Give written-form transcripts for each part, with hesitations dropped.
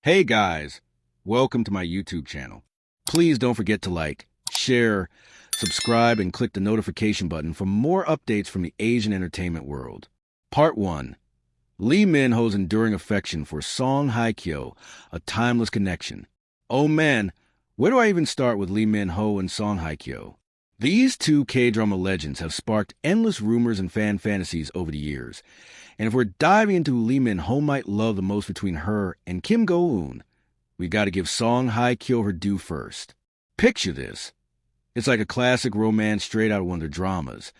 Hey guys, welcome to my YouTube channel. Please don't forget to like, share, subscribe, and click the notification button for more updates from the Asian entertainment world. Part 1. Lee Min-ho's enduring affection for Song Hye Kyo, a timeless connection. Oh man, where do I even start with Lee Min-ho and Song Hye Kyo? These two K-drama legends have sparked endless rumors and fan fantasies over the years. And if we're diving into who Lee Min-ho might love the most between her and Kim Go-eun, we gotta give Song Hye Kyo her due first. Picture this. It's like a classic romance straight out of one of their dramas,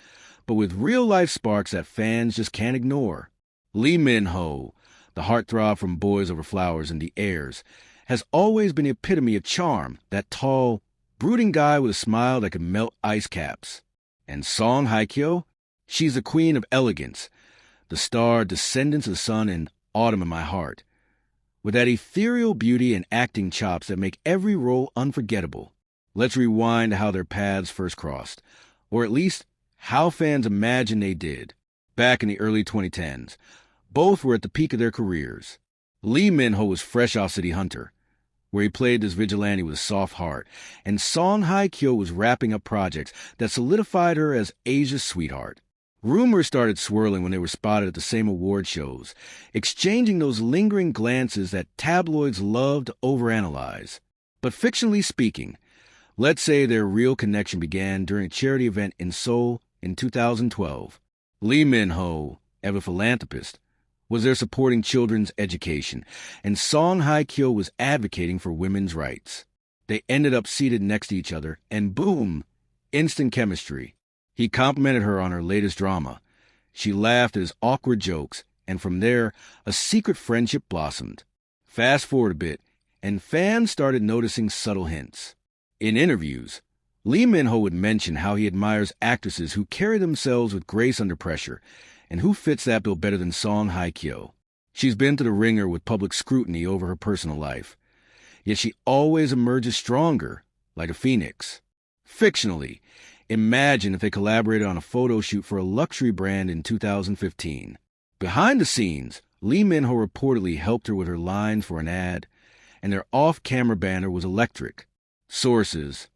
but with real-life sparks that fans just can't ignore. Lee Min-ho, the heartthrob from Boys Over Flowers and The Heirs, has always been the epitome of charm, that tall, brooding guy with a smile that could melt ice caps. And Song Hye Kyo? She's the queen of elegance, the star descendants of the sun and autumn in my heart, with that ethereal beauty and acting chops that make every role unforgettable. Let's rewind to how their paths first crossed, or at least how fans imagine they did. Back in the early 2010s, both were at the peak of their careers. Lee Min-ho was fresh off City Hunter, where he played this vigilante with a soft heart, and Song Hye Kyo was wrapping up projects that solidified her as Asia's sweetheart. Rumors started swirling when they were spotted at the same award shows, exchanging those lingering glances that tabloids love to overanalyze. But fictionally speaking, let's say their real connection began during a charity event in Seoul in 2012. Lee Min-ho, ever philanthropist, was there supporting children's education, and Song Hye Kyo was advocating for women's rights. They ended up seated next to each other, and boom, instant chemistry. He complimented her on her latest drama. She laughed at his awkward jokes, and from there, a secret friendship blossomed. Fast forward a bit, and fans started noticing subtle hints. In interviews, Lee Min-ho would mention how he admires actresses who carry themselves with grace under pressure, and who fits that bill better than Song Hye Kyo? She's been to the ringer with public scrutiny over her personal life, yet she always emerges stronger, like a phoenix. Fictionally, imagine if they collaborated on a photo shoot for a luxury brand in 2015. Behind the scenes, Lee Min-ho reportedly helped her with her lines for an ad, and their off-camera banter was electric. Sources,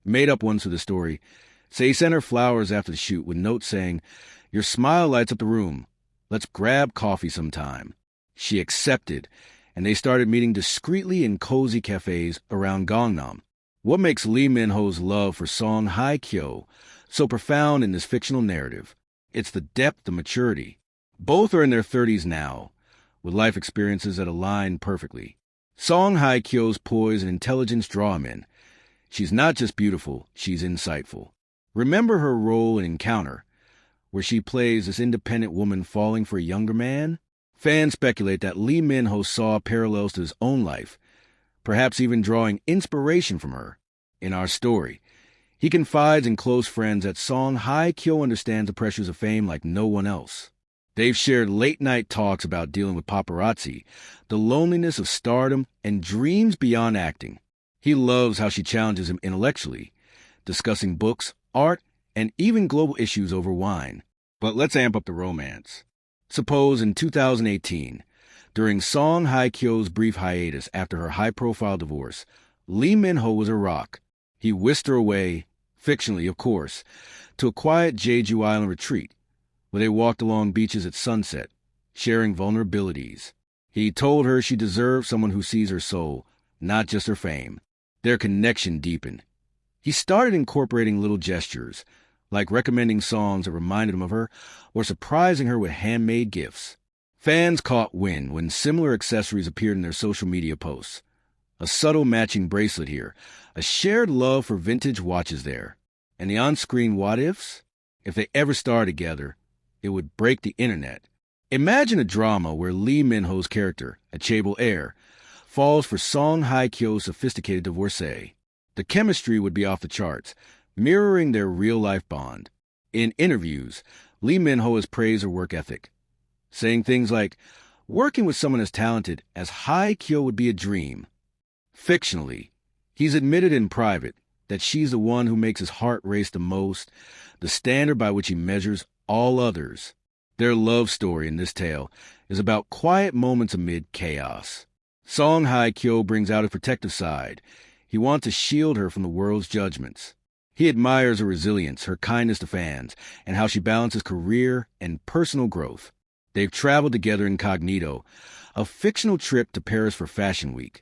made up ones for the story, say he sent her flowers after the shoot with notes saying, "Your smile lights up the room. Let's grab coffee sometime." She accepted, and they started meeting discreetly in cozy cafes around Gangnam. What makes Lee Min-ho's love for Song Hye Kyo so profound in this fictional narrative? It's the depth of maturity. Both are in their 30s now, with life experiences that align perfectly. Song Hye Kyo's poise and intelligence draw him in. She's not just beautiful, she's insightful. Remember her role in Encounter, where she plays this independent woman falling for a younger man? Fans speculate that Lee Min-ho saw parallels to his own life, perhaps even drawing inspiration from her. In our story, he confides in close friends that Song Hye Kyo understands the pressures of fame like no one else. They've shared late-night talks about dealing with paparazzi, the loneliness of stardom, and dreams beyond acting. He loves how she challenges him intellectually, discussing books, art, and even global issues over wine. But let's amp up the romance. Suppose in 2018, during Song Hye Kyo's brief hiatus after her high-profile divorce, Lee Min-ho was a rock. He whisked her away, fictionally of course, to a quiet Jeju Island retreat, where they walked along beaches at sunset, sharing vulnerabilities. He told her she deserved someone who sees her soul, not just her fame. Their connection deepened. He started incorporating little gestures, like recommending songs that reminded him of her, or surprising her with handmade gifts. Fans caught wind when similar accessories appeared in their social media posts. A subtle matching bracelet here, a shared love for vintage watches there, and the on-screen what-ifs? If they ever starred together, it would break the internet. Imagine a drama where Lee Min-ho's character, a chaebol heir, falls for Song Hye Kyo's sophisticated divorcee. The chemistry would be off the charts, mirroring their real-life bond. In interviews, Lee Min-ho has praised her work ethic, saying things like, "Working with someone as talented as Hye Kyo would be a dream." Fictionally, he's admitted in private that she's the one who makes his heart race the most, the standard by which he measures all others. Their love story in this tale is about quiet moments amid chaos. Song Hye Kyo brings out his protective side. He wants to shield her from the world's judgments. He admires her resilience, her kindness to fans, and how she balances career and personal growth. They've traveled together incognito, a fictional trip to Paris for Fashion Week,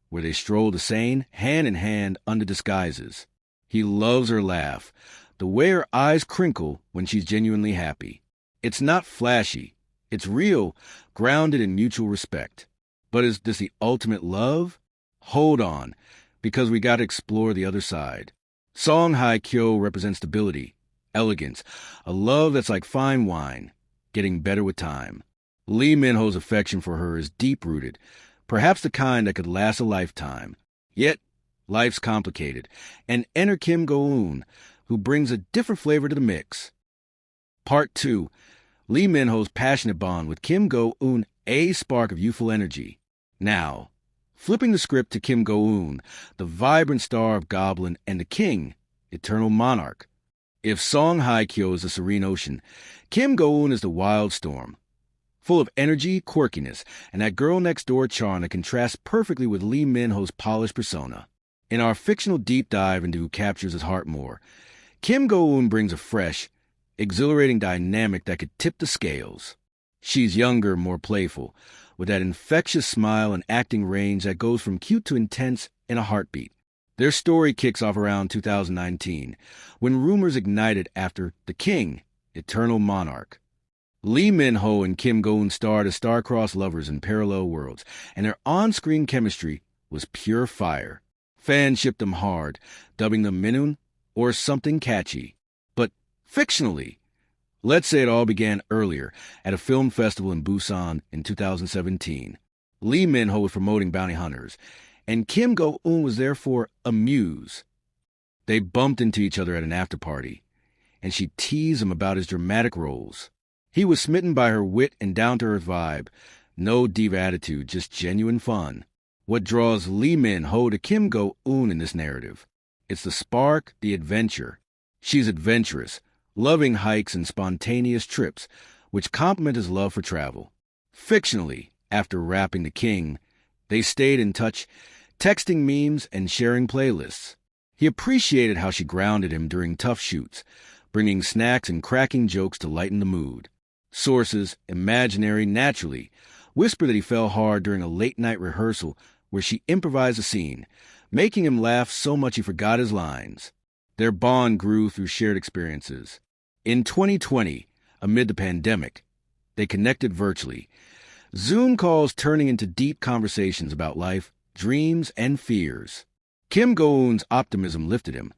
where they stroll the Seine hand in hand under disguises. He loves her laugh, the way her eyes crinkle when she's genuinely happy. It's not flashy. It's real, grounded in mutual respect. But is this the ultimate love? Hold on, because we gotta explore the other side. Song Hye Kyo represents stability, elegance, a love that's like fine wine, getting better with time. Lee Min-ho's affection for her is deep-rooted, perhaps the kind that could last a lifetime. Yet, life's complicated, and enter Kim Go-eun, who brings a different flavor to the mix. Part 2. Lee Min-ho's passionate bond with Kim Go-eun, a spark of youthful energy. Now, flipping the script to Kim Go-eun, the vibrant star of Goblin and the King, eternal monarch. If Song Hye Kyo is the serene ocean, Kim Go-eun is the wild storm, full of energy, quirkiness, and that girl-next-door charm that contrasts perfectly with Lee Min-ho's polished persona. In our fictional deep dive into who captures his heart more, Kim Go-eun brings a fresh, exhilarating dynamic that could tip the scales. She's younger, more playful, with that infectious smile and acting range that goes from cute to intense in a heartbeat. Their story kicks off around 2019, when rumors ignited after The King, Eternal Monarch. Lee Min-ho and Kim Go-eun starred as star-crossed lovers in parallel worlds, and their on-screen chemistry was pure fire. Fans shipped them hard, dubbing them Minun or something catchy. But fictionally, let's say it all began earlier at a film festival in Busan in 2017. Lee Min-ho was promoting Bounty Hunters, and Kim Go-eun was therefore a muse. They bumped into each other at an after-party, and she teased him about his dramatic roles. He was smitten by her wit and down-to-earth vibe. No diva attitude, just genuine fun. What draws Lee Min-ho to Kim Go-eun in this narrative? It's the spark, the adventure. She's adventurous, loving hikes and spontaneous trips, which complement his love for travel. Fictionally, after wrapping The King, they stayed in touch, texting memes and sharing playlists. He appreciated how she grounded him during tough shoots, bringing snacks and cracking jokes to lighten the mood. Sources, imaginary, naturally, whisper that he fell hard during a late-night rehearsal where she improvised a scene, making him laugh so much he forgot his lines. Their bond grew through shared experiences. In 2020, amid the pandemic, they connected virtually, Zoom calls turning into deep conversations about life, dreams, and fears. Kim Go-eun's optimism lifted him.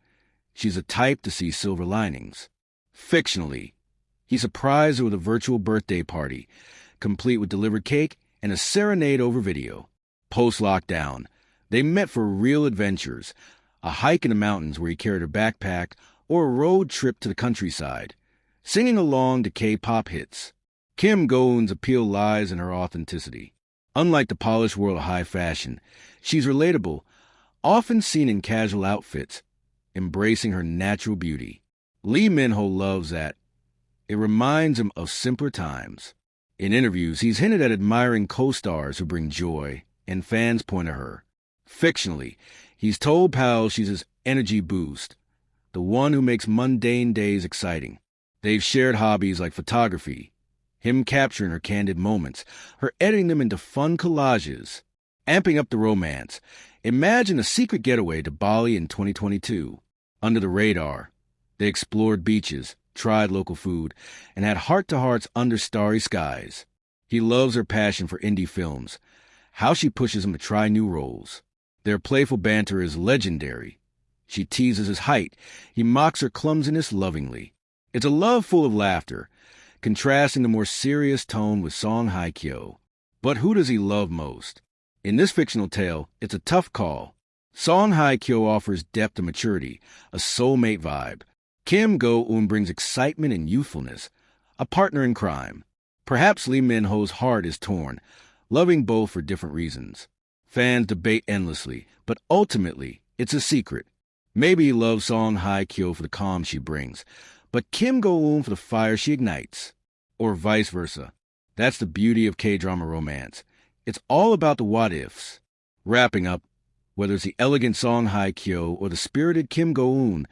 She's a type to see silver linings. Fictionally, he surprised her with a virtual birthday party, complete with delivered cake and a serenade over video. Post-lockdown, they met for real adventures, a hike in the mountains where he carried her backpack, or a road trip to the countryside, singing along to K-pop hits. Kim Go-eun's appeal lies in her authenticity. Unlike the polished world of high fashion, she's relatable, often seen in casual outfits, embracing her natural beauty. Lee Min-ho loves that. It reminds him of simpler times. In interviews, he's hinted at admiring co-stars who bring joy, and fans point to her. Fictionally, he's told pals she's his energy boost, the one who makes mundane days exciting. They've shared hobbies like photography, him capturing her candid moments, her editing them into fun collages, amping up the romance. Imagine a secret getaway to Bali in 2022. Under the radar, they explored beaches, tried local food, and had heart-to-hearts under starry skies. He loves her passion for indie films, how she pushes him to try new roles. Their playful banter is legendary. She teases his height. He mocks her clumsiness lovingly. It's a love full of laughter, contrasting the more serious tone with Song Hye Kyo. But who does he love most? In this fictional tale, it's a tough call. Song Hye Kyo offers depth and maturity, a soulmate vibe. Kim Go-eun brings excitement and youthfulness, a partner in crime. Perhaps Lee Min-ho's heart is torn, loving both for different reasons. Fans debate endlessly, but ultimately, it's a secret. Maybe he loves Song Hye Kyo for the calm she brings, but Kim Go-eun for the fire she ignites. Or vice versa. That's the beauty of K-drama romance. It's all about the what-ifs. Wrapping up, whether it's the elegant song Hye Kyo or the spirited Kim Go-eun,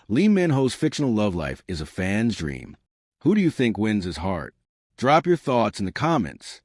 Lee Min-ho's fictional love life is a fan's dream. Who do you think wins his heart? Drop your thoughts in the comments.